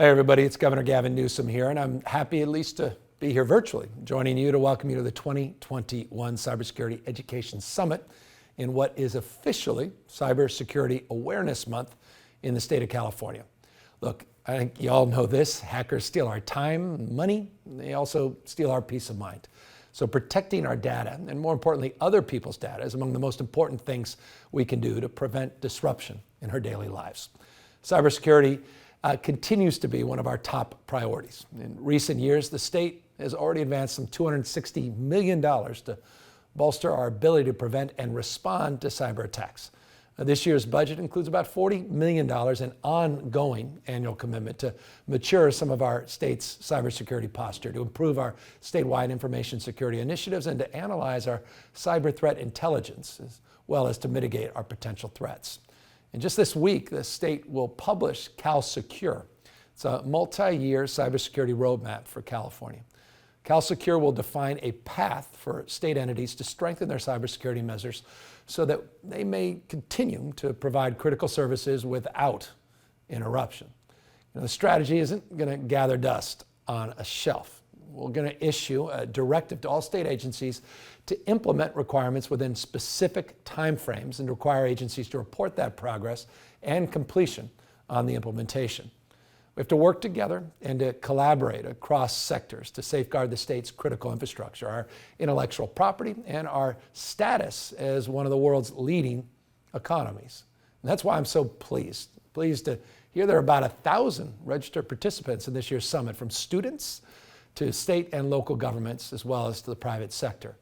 Hey everybody, it's Governor Gavin Newsom here, and I'm happy at least to be here virtually, joining you to welcome you to the 2021 Cybersecurity Education Summit in what is officially Cybersecurity Awareness Month in the state of California. Look, I think you all know this, hackers steal our time, money, and they also steal our peace of mind. So protecting our data, and more importantly, other people's data, is among the most important things we can do to prevent disruption in our daily lives. Cybersecurity continues to be one of our top priorities. In recent years, the state has already advanced some $260 million to bolster our ability to prevent and respond to cyber attacks. This year's budget includes about $40 million in ongoing annual commitment to mature some of our state's cybersecurity posture, to improve our statewide information security initiatives, and to analyze our cyber threat intelligence, as well as to mitigate our potential threats. And just this week, the state will publish CalSecure. It's a multi-year cybersecurity roadmap for California. CalSecure will define a path for state entities to strengthen their cybersecurity measures so that they may continue to provide critical services without interruption. The strategy isn't going to gather dust on a shelf. We're going to issue a directive to all state agencies to implement requirements within specific timeframes and require agencies to report that progress and completion on the implementation. We have to work together and to collaborate across sectors to safeguard the state's critical infrastructure, our intellectual property, and our status as one of the world's leading economies. And that's why I'm so pleased to hear there are about 1,000 registered participants in this year's summit, from students to state and local governments, as well as to the private sector.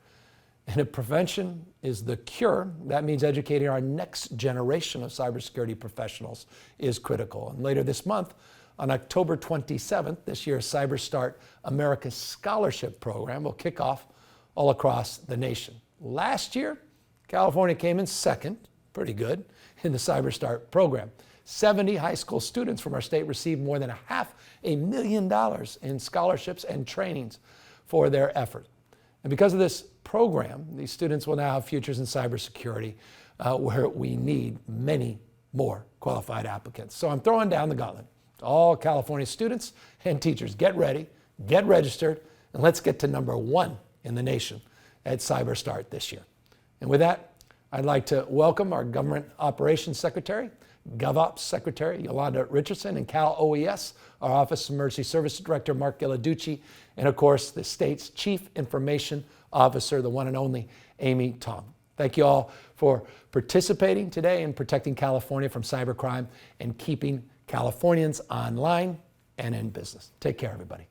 And if prevention is the cure, that means educating our next generation of cybersecurity professionals is critical. And later this month, on October 27th, this year's CyberStart America Scholarship Program will kick off all across the nation. Last year, California came in second, pretty good, in the CyberStart program. 70 high school students from our state received more than $500,000 in scholarships and trainings for their effort. And because of this program, these students will now have futures in cybersecurity where we need many more qualified applicants. So I'm throwing down the gauntlet to all California students and teachers. Get ready, get registered, and let's get to #1 in the nation at CyberStart this year. And with that, I'd like to welcome our Government Operations Secretary, GovOps Secretary Yolanda Richardson, and Cal OES, our Office of Emergency Services Director Mark Gilladucci, and of course the state's Chief Information Officer, the one and only Amy Tong. Thank you all for participating today in protecting California from cybercrime and keeping Californians online and in business. Take care, everybody.